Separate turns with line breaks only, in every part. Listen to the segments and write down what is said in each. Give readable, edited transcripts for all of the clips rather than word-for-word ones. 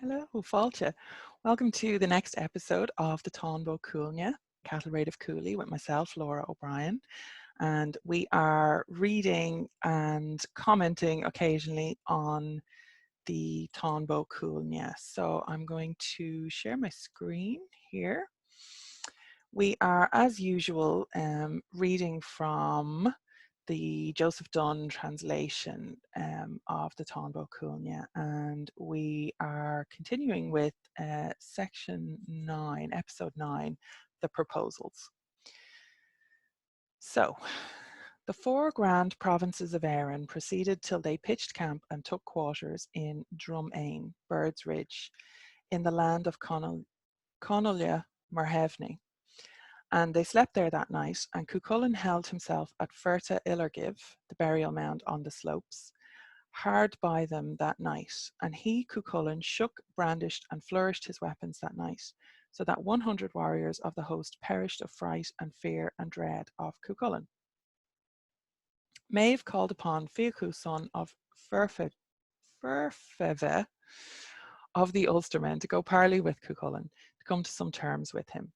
Hello, Fáilte. Welcome to the next episode of the Táin Cúailgne, Cattle Raid of Cooley with myself, Lora O'Brien. And we are reading and commenting occasionally on the Táin Cúailgne. So I'm going to share my screen here. We are, as usual, reading from the Joseph Dunn translation of the Táin Cúailgne, and we are continuing with section 9, episode 9, the proposals. So, the 4 grand provinces of Éireann proceeded till they pitched camp and took quarters in Drumane, Bird's Ridge, in the land of Cooley Merhevni. And they slept there that night, and Cuchulainn held himself at Ferta Illergiv, the burial mound on the slopes, hard by them that night. And he, Cuchulainn, shook, brandished, and flourished his weapons that night, so that 100 warriors of the host perished of fright and fear and dread of Cuchulainn. Maeve called upon Fiacu, son of Ferfeve of the Ulstermen, to go parley with Cuchulainn, to come to some terms with him.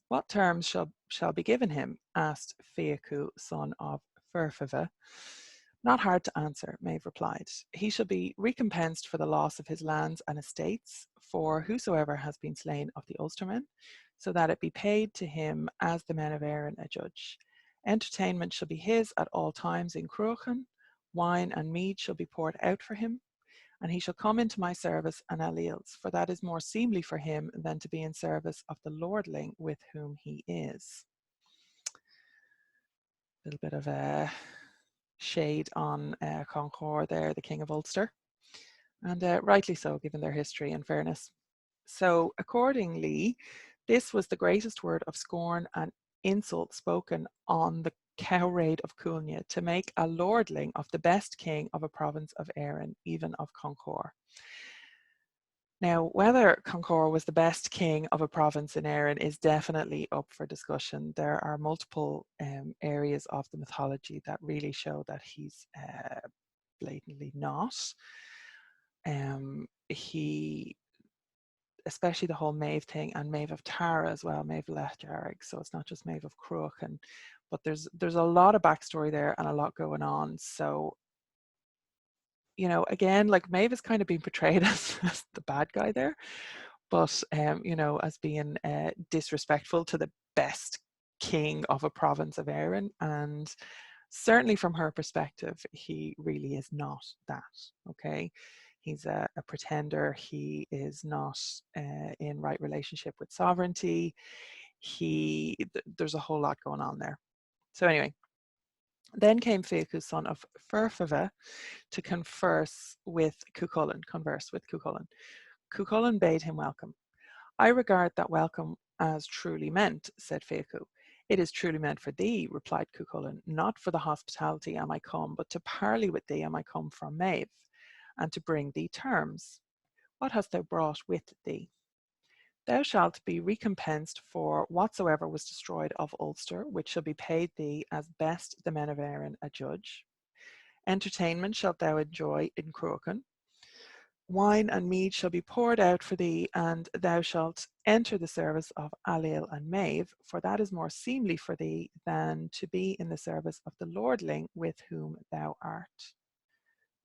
What terms shall be given him? Asked Fiacu, son of Ferfeve. Not hard to answer, Maeve replied. He shall be recompensed for the loss of his lands and estates, for whosoever has been slain of the Ulstermen, so that it be paid to him as the men of Éireann adjudge. Entertainment shall be his at all times in Cúailgne. Wine and mead shall be poured out for him, and he shall come into my service and Aliel's, for that is more seemly for him than to be in service of the lordling with whom he is. A little bit of a shade on Conchor there, the King of Ulster, and rightly so, given their history and fairness. So accordingly, this was the greatest word of scorn and insult spoken on the cow raid of Cúailgne, to make a lordling of the best king of a province of Éireann, even of Conchor. Now, whether Conchor was the best king of a province in Éireann is definitely up for discussion. There are multiple areas of the mythology that really show that he's blatantly not. He, especially the whole Maeve thing, and Maeve of Tara as well, Maeve Lethjarrig, so it's not just Maeve of Cúailgne, but there's a lot of backstory there and a lot going on. So, you know, again, like Maeve is kind of being portrayed as the bad guy there, but you know, as being disrespectful to the best king of a province of Éireann, and certainly from her perspective, he really is not that. Okay, he's a pretender. He is not in right relationship with sovereignty. There's a whole lot going on there. So anyway, then came Fiacu, son of Ferfeve, to converse with Cuchulainn. Cuchulainn bade him welcome. I regard that welcome as truly meant, said Fiacu. It is truly meant for thee, replied Cuchulainn. Not for the hospitality am I come, but to parley with thee am I come from Maeve, and to bring thee terms. What hast thou brought with thee? Thou shalt be recompensed for whatsoever was destroyed of Ulster, which shall be paid thee as best the men of Éireann adjudge. Entertainment shalt thou enjoy in Cúailgne. Wine and mead shall be poured out for thee, and thou shalt enter the service of Aliel and Maeve, for that is more seemly for thee than to be in the service of the lordling with whom thou art.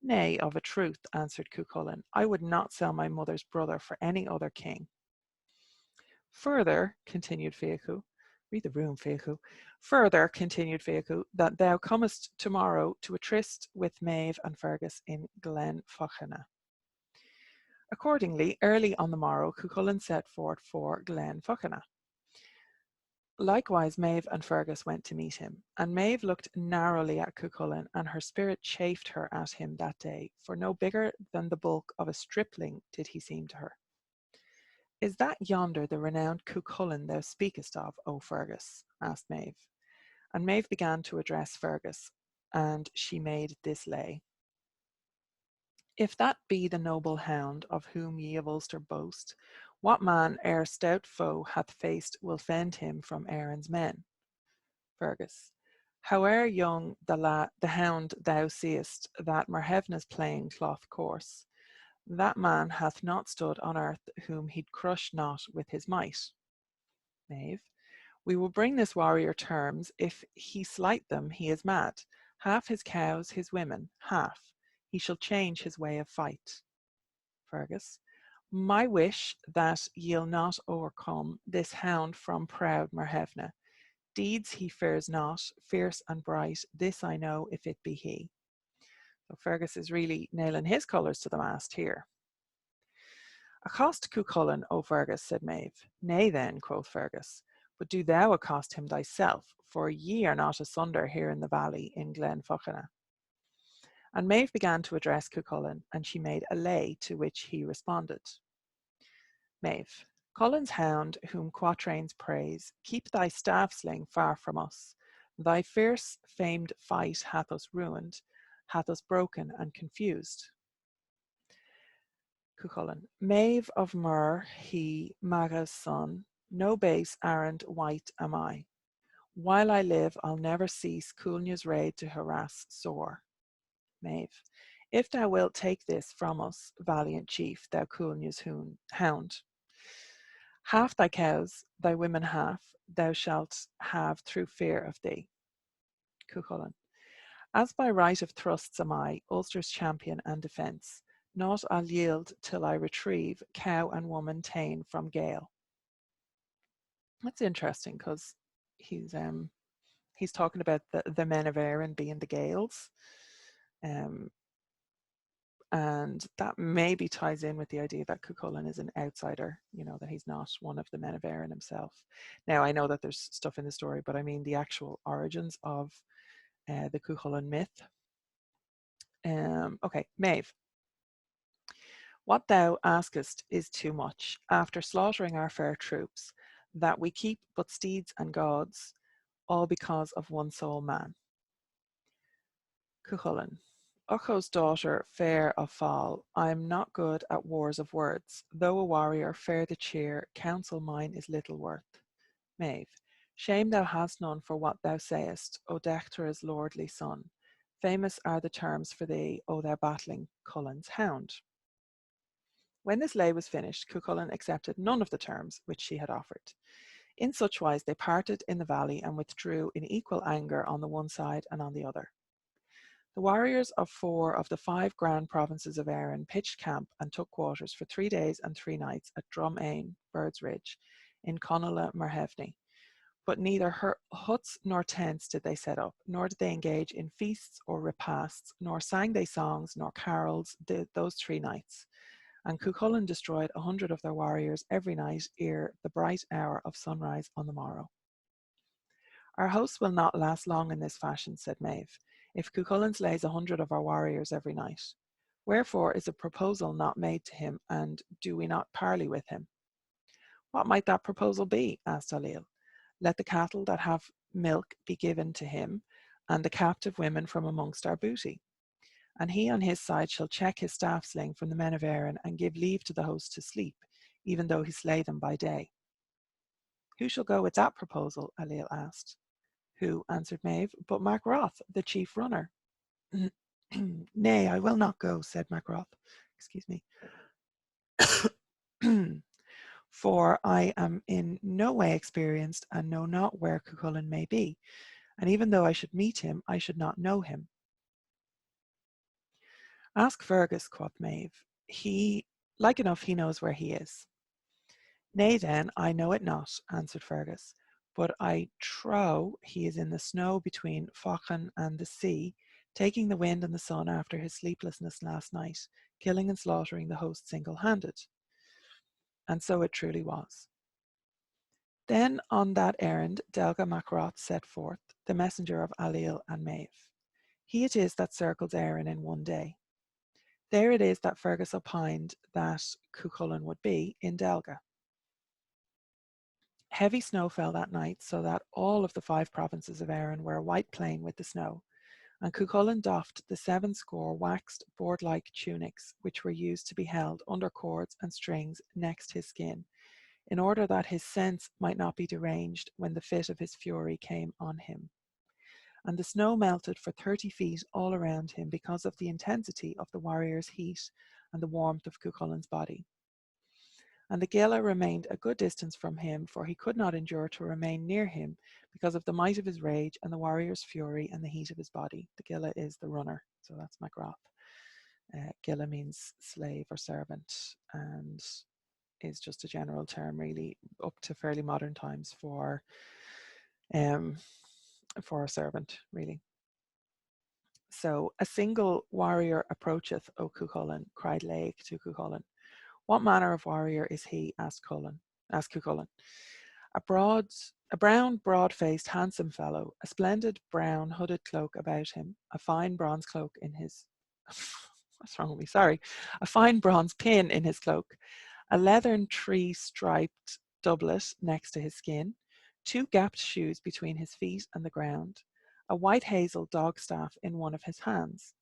Nay, of a truth, answered Cuchulainn, I would not sell my mother's brother for any other king. Further, continued Fiacu, read the room, Fiacu. Further, continued Fiacu, that thou comest tomorrow to a tryst with Maeve and Fergus in Glen Fochena. Accordingly, early on the morrow, Cuchulainn set forth for Glen Fochena. Likewise, Maeve and Fergus went to meet him, and Maeve looked narrowly at Cuchulainn, and her spirit chafed her at him that day, for no bigger than the bulk of a stripling did he seem to her. Is that yonder the renowned Cuchulainn thou speakest of, O Fergus? asked Maeve. And Maeve began to address Fergus, and she made this lay. If that be the noble hound of whom ye of Ulster boast, what man ere stout foe hath faced will fend him from Éireann's men? Fergus. Howe'er young the hound thou seest, that Merhevna's playing cloth course, That man hath not stood on earth whom he'd crush not with his might. Maeve. We will bring this warrior terms. If he slight them, he is mad. Half his cows, his women, half. He shall change his way of fight. Fergus. My wish that ye'll not overcome this hound from proud Merhevna. Deeds he fears not, fierce and bright, this I know if it be he. So Fergus is really nailing his colours to the mast here. Accost Cuchulainn, O Fergus, said Maeve. Nay then, quoth Fergus, but do thou accost him thyself, for ye are not asunder here in the valley in Glen Fochana. And Maeve began to address Cuchulainn, and she made a lay to which he responded. Maeve. Cullenn's hound, whom quatrains praise, keep thy staff sling far from us. Thy fierce famed fight hath us ruined, hath us broken and confused. Cuchulainn. Maeve of Mur, he, Maga's son, no base errand wight am I. While I live, I'll never cease Cúailgne's raid to harass sore. Maeve. If thou wilt take this from us, valiant chief, thou Cúailgne's hound. Half thy cows, thy women half, thou shalt have through fear of thee. Cuchulainn. As by right of thrusts am I, Ulster's champion and defence. Not I'll yield till I retrieve cow and woman ta'en from Gael. That's interesting because he's talking about the men of Erin being the Gaels. And that maybe ties in with the idea that Cuchulainn is an outsider, that he's not one of the men of Erin himself. Now, I know that there's stuff in the story, but I mean the actual origins of the Cuchulainn myth. Okay, Maeve. What thou askest is too much, after slaughtering our fair troops, that we keep but steeds and gods, all because of one sole man. Cuchulainn. Ucho's daughter, fair of fall, I am not good at wars of words. Though a warrior, fair the cheer, counsel mine is little worth. Maeve. Shame thou hast none for what thou sayest, O Dectera's lordly son. Famous are the terms for thee, O thou battling Cullenn's hound. When this lay was finished, Cuchulainn accepted none of the terms which she had offered. In such wise they parted in the valley and withdrew in equal anger on the one side and on the other. The warriors of 4 of the 5 grand provinces of Erin pitched camp and took quarters for 3 days and 3 nights at Drumain, Bird's Ridge, in Conalla Merhevni. But neither huts nor tents did they set up, nor did they engage in feasts or repasts, nor sang they songs nor carols those 3 nights. And Cuchulainn destroyed 100 of their warriors every night ere the bright hour of sunrise on the morrow. Our host will not last long in this fashion, said Maeve, if Cuchulainn slays 100 of our warriors every night. Wherefore is a proposal not made to him, and do we not parley with him? What might that proposal be? Asked Ailill. Let the cattle that have milk be given to him, and the captive women from amongst our booty. And he on his side shall check his staff sling from the men of Erin, and give leave to the host to sleep, even though he slay them by day. Who shall go with that proposal? Ailill asked. Who, answered Maeve, but Macroth, the chief runner. Nay, I will not go, said Macroth. Excuse me. For I am in no way experienced and know not where Cuchulainn may be, and even though I should meet him, I should not know him. Ask Fergus, quoth Maeve. Like enough he knows where he is. Nay then, I know it not, answered Fergus, but I trow he is in the snow between Fochan and the sea, taking the wind and the sun after his sleeplessness last night, killing and slaughtering the host single-handed. And so it truly was. Then on that errand Delga Macroth set forth, the messenger of Ailill and Maeve. He it is that circles Erin in one day. There it is that Fergus opined that Cuchulainn would be, in Delga. Heavy snow fell that night, so that all of the 5 provinces of Erin were a white plain with the snow, and Cuchulainn doffed the 70 waxed board-like tunics, which were used to be held under cords and strings next his skin, in order that his sense might not be deranged when the fit of his fury came on him. And the snow melted for 30 feet all around him because of the intensity of the warrior's heat, and the warmth of Cuchulainn's body. And the Gila remained a good distance from him, for he could not endure to remain near him because of the might of his rage and the warrior's fury and the heat of his body. The Gila is the runner, so that's Magrath. Gila means slave or servant, and is just a general term, really, up to fairly modern times for a servant, really. So, a single warrior approacheth, O Cuchulainn, cried Laig to Cuchulainn. What manner of warrior is he? Asked Cuchulainn. A brown, broad-faced, handsome fellow, a splendid brown hooded cloak about him, a fine bronze cloak in his what's wrong with me? Sorry. A fine bronze pin in his cloak, a leathern tree-striped doublet next to his skin, 2 gapped shoes between his feet and the ground, a white hazel dog staff in one of his hands,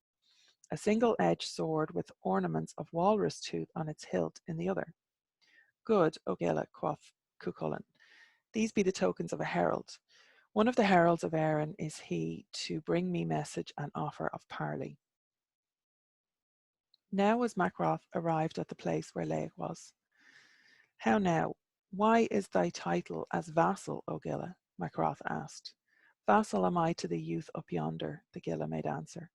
a single-edged sword with ornaments of walrus tooth on its hilt in the other. Good, O Gila, quoth Cuchulainn. These be the tokens of a herald. One of the heralds of Erin is he to bring me message and offer of parley. Now was Magrath arrived at the place where Laig was. How now? Why is thy title as vassal, O Gila? Magrath asked. Vassal am I to the youth up yonder, the Gila made answer.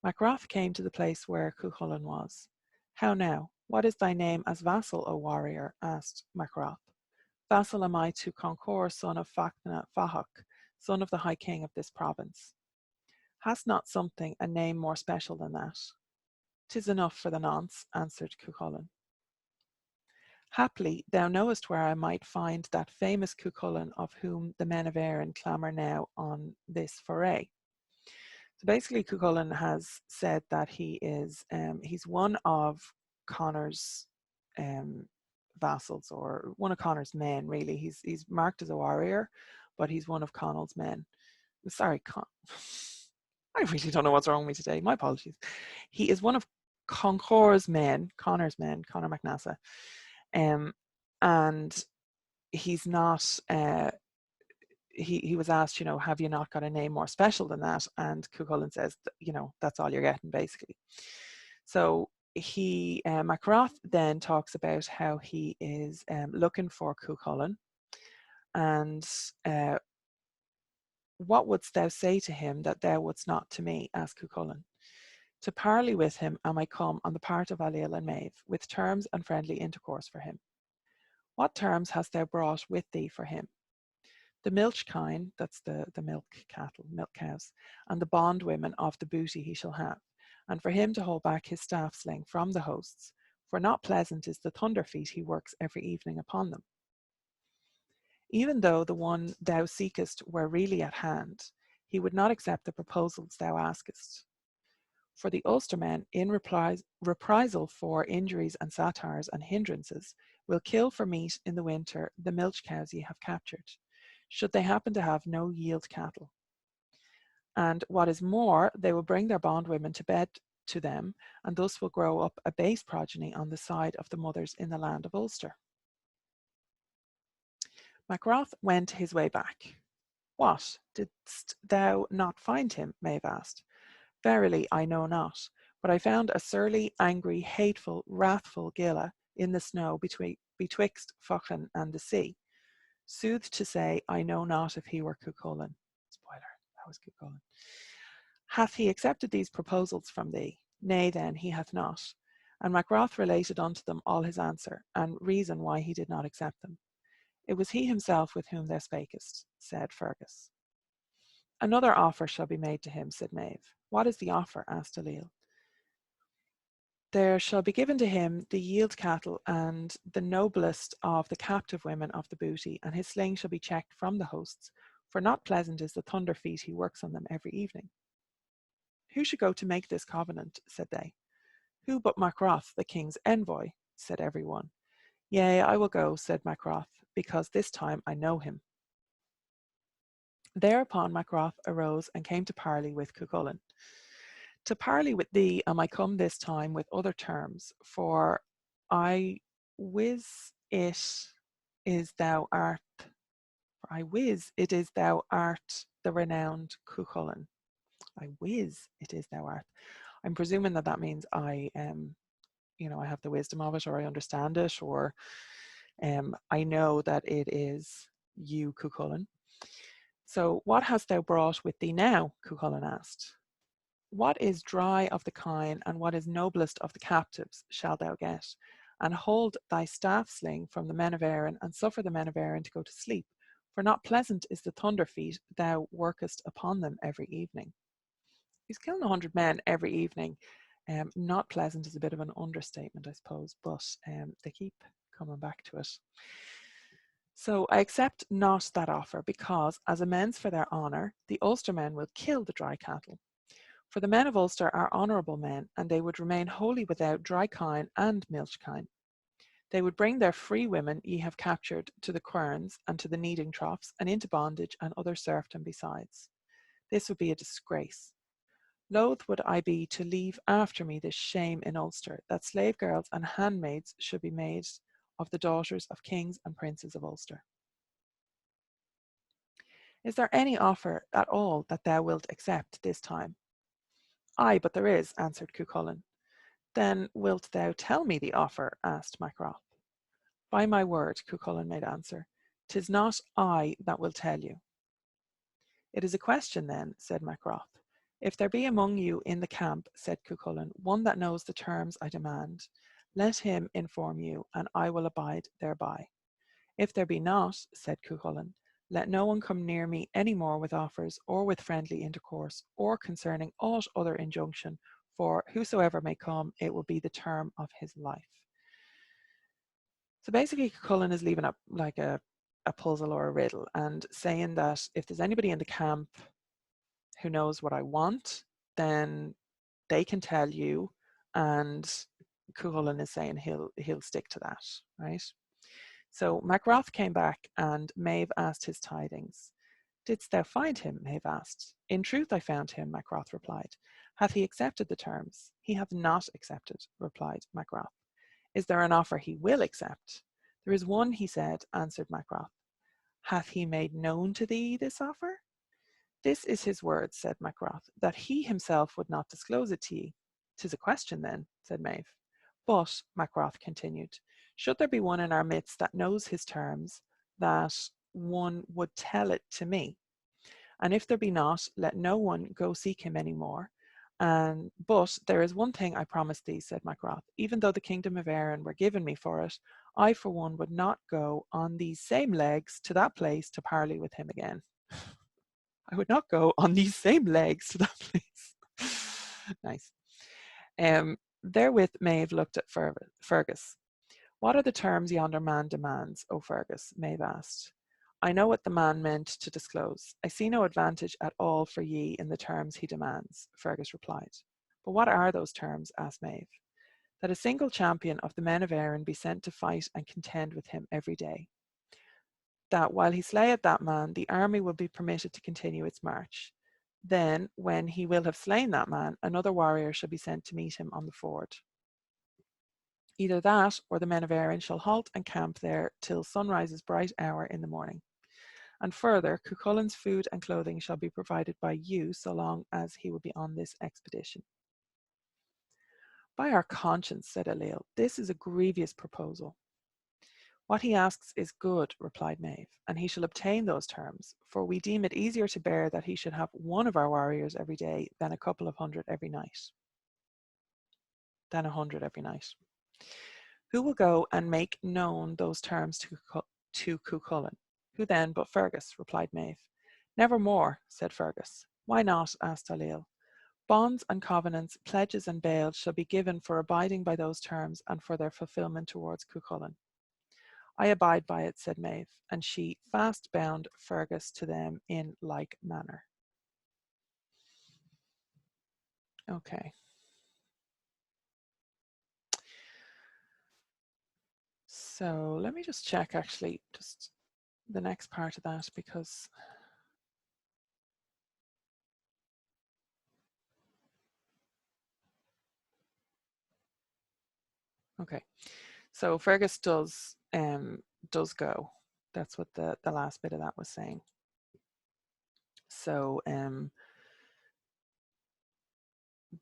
Magrath came to the place where Cuchulainn was. How now? What is thy name as vassal, O warrior? Asked Magrath. Vassal am I to Concor, son of Facna Fahak, son of the High King of this province. Hast not something, a name more special than that? 'Tis enough for the nonce, answered Cuchulainn. Haply thou knowest where I might find that famous Cuchulainn of whom the men of Erin clamour now on this foray. So basically, Cuchulainn has said that he's one of Conor's vassals, or one of Conor's men, really. He's marked as a warrior, but he's one of Conall's men. Sorry, I really don't know what's wrong with me today. My apologies. He is one of Connor's men, Conor MacNassa, and he's not. He was asked, have you not got a name more special than that? And Cuchulainn says, that's all you're getting, basically. So Magrath then talks about how he is looking for Cuchulainn, and what wouldst thou say to him that thou wouldst not to me? Asked Cuchulainn. To parley with him am I come on the part of Ailill and Maeve, with terms and friendly intercourse for him. What terms hast thou brought with thee for him? The milch kine, that's the milk cattle, milk cows, and the bondwomen of the booty he shall have, and for him to hold back his staff sling from the hosts, for not pleasant is the thunder feet he works every evening upon them. Even though the one thou seekest were really at hand, he would not accept the proposals thou askest. For the Ulstermen, in reprisal for injuries and satires and hindrances, will kill for meat in the winter the milch cows ye have captured, should they happen to have no yield cattle. And what is more, they will bring their bondwomen to bed to them, and thus will grow up a base progeny on the side of the mothers in the land of Ulster. Magrath went his way back. What, didst thou not find him? Maeve asked. Verily, I know not, but I found a surly, angry, hateful, wrathful Gila in the snow betwixt Fochan and the sea. Sooth to say, I know not if he were Cuchulainn. Spoiler, that was Cuchulainn. Hath he accepted these proposals from thee? Nay, then, he hath not. And Magrath related unto them all his answer, and reason why he did not accept them. It was he himself with whom thou spakest, said Fergus. Another offer shall be made to him, said Maeve. What is the offer? Asked Ailill. There shall be given to him the yield cattle and the noblest of the captive women of the booty, and his sling shall be checked from the hosts, for not pleasant is the thunder feet he works on them every evening. Who should go to make this covenant? Said they. Who but Magrath, the king's envoy? Said every one. Yea, I will go, said Magrath, because this time I know him. Thereupon Magrath arose and came to parley with Cuchulainn. To parley with thee am I come this time with other terms, for I wis it is thou art the renowned Cuchulainn. I wis it is thou art. I'm presuming that means I you know, I have the wisdom of it, or I understand it, or I know that it is you, Cuchulainn. So what hast thou brought with thee now? Cuchulainn asked. What is dry of the kine, and what is noblest of the captives, shall thou get, and hold thy staff sling from the men of Erin, and suffer the men of Erin to go to sleep, for not pleasant is the thunder feet thou workest upon them every evening. He's killing 100 men every evening. Not pleasant is a bit of an understatement, I suppose, but they keep coming back to it. So I accept not that offer, because, as amends for their honour, the Ulster men will kill the dry cattle. For the men of Ulster are honourable men, and they would remain wholly without dry kine and milch kine. They would bring their free women ye have captured to the querns and to the kneading troughs, and into bondage and other serfdom besides. This would be a disgrace. Loath would I be to leave after me this shame in Ulster, that slave girls and handmaids should be made of the daughters of kings and princes of Ulster. Is there any offer at all that thou wilt accept this time? Aye, but there is, answered Cuchulainn. Then wilt thou tell me the offer? Asked Macroth. By my word, Cuchulainn made answer, 'tis not I that will tell you. It is a question then, said Macroth. If there be among you in the camp, said Cuchulainn, one that knows the terms I demand, let him inform you, and I will abide thereby. If there be not, said Cuchulainn, let no one come near me any more with offers, or with friendly intercourse, or concerning aught other injunction, for whosoever may come, it will be the term of his life. So basically, Cuchulainn is leaving up like a puzzle or a riddle, and saying that if there's anybody in the camp who knows what I want, then they can tell you, and Cuchulainn is saying he'll stick to that, right? So Macroth came back, and Maeve asked his tidings. Didst thou find him? Maeve asked. In truth I found him, Macroth replied. Hath he accepted the terms? He hath not accepted, replied Macroth. Is there an offer he will accept? There is one, he said, answered Macroth. Hath he made known to thee this offer? This is his word, said Macroth, that he himself would not disclose it to ye. 'Tis a question then, said Maeve. But, Macroth continued, should there be one in our midst that knows his terms, that one would tell it to me. And if there be not, let no one go seek him any more. But there is one thing I promise thee, said Macroth, even though the kingdom of Erin were given me for it, I for one would not go on these same legs to that place to parley with him again. I would not go on these same legs to that place. Nice. Therewith Maeve looked at Fergus. What are the terms yonder man demands, O Fergus? Maeve asked. I know what the man meant to disclose. I see no advantage at all for ye in the terms he demands, Fergus replied. But what are those terms? Asked Maeve. That a single champion of the men of Erin be sent to fight and contend with him every day. That while he slayeth that man, the army will be permitted to continue its march. Then, when he will have slain that man, another warrior shall be sent to meet him on the ford. Either that, or the men of Erin shall halt and camp there till sunrise's bright hour in the morning. And further, Cuchulainn's food and clothing shall be provided by you so long as he will be on this expedition. By our conscience, said Ailill, this is a grievous proposal. What he asks is good, replied Maeve, and he shall obtain those terms, for we deem it easier to bear that he should have one of our warriors every day than a couple of hundred every night. Than 100 every night. Who will go and make known those terms to Cuchulainn? Who then but Fergus, replied Maeve. Nevermore, said Fergus. Why not? Asked Ailill. Bonds and covenants, pledges and bails shall be given for abiding by those terms and for their fulfilment towards Cuchulainn. I abide by it, said Maeve, and she fast bound Fergus to them in like manner. Okay. So let me just check actually just the next part of that, because okay. So Fergus does go. That's what the last bit of that was saying. So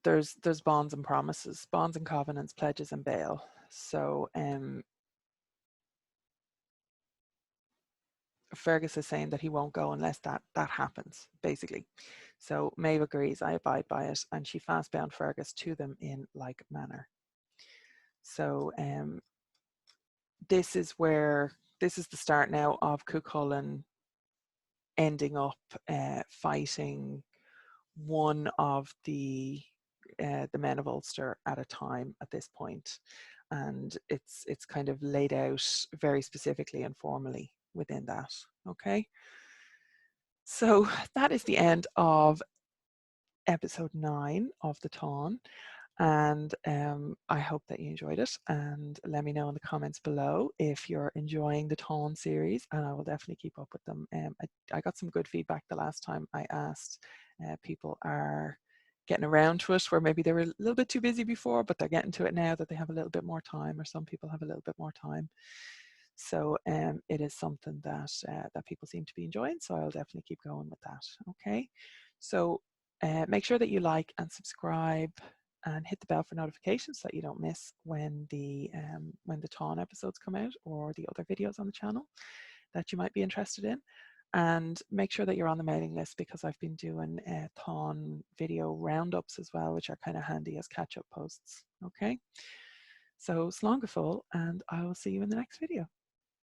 there's bonds and promises, bonds and covenants, pledges and bail. So Fergus is saying that he won't go unless that happens, basically. So Maeve agrees, I abide by it, and she fast bound Fergus to them in like manner. So this is the start now of Cuchulainn ending up fighting one of the men of Ulster at a time at this point, and it's kind of laid out very specifically and formally within that. Okay, so that is the end of episode 9 of the Táin. And I hope that you enjoyed it, and let me know in the comments below if you're enjoying the Táin series, and I will definitely keep up with them. I got some good feedback the last time I asked. People are getting around to it, where maybe they were a little bit too busy before, but they're getting to it now that they have a little bit more time, or some people have a little bit more time. So it is something that that people seem to be enjoying, so I'll definitely keep going with that. Okay, so make sure that you like and subscribe and hit the bell for notifications so that you don't miss when the Táin episodes come out, or the other videos on the channel that you might be interested in. And make sure that you're on the mailing list, because I've been doing Táin video roundups as well, which are kind of handy as catch-up posts. Okay, so slán go fóill, and I will see you in the next video.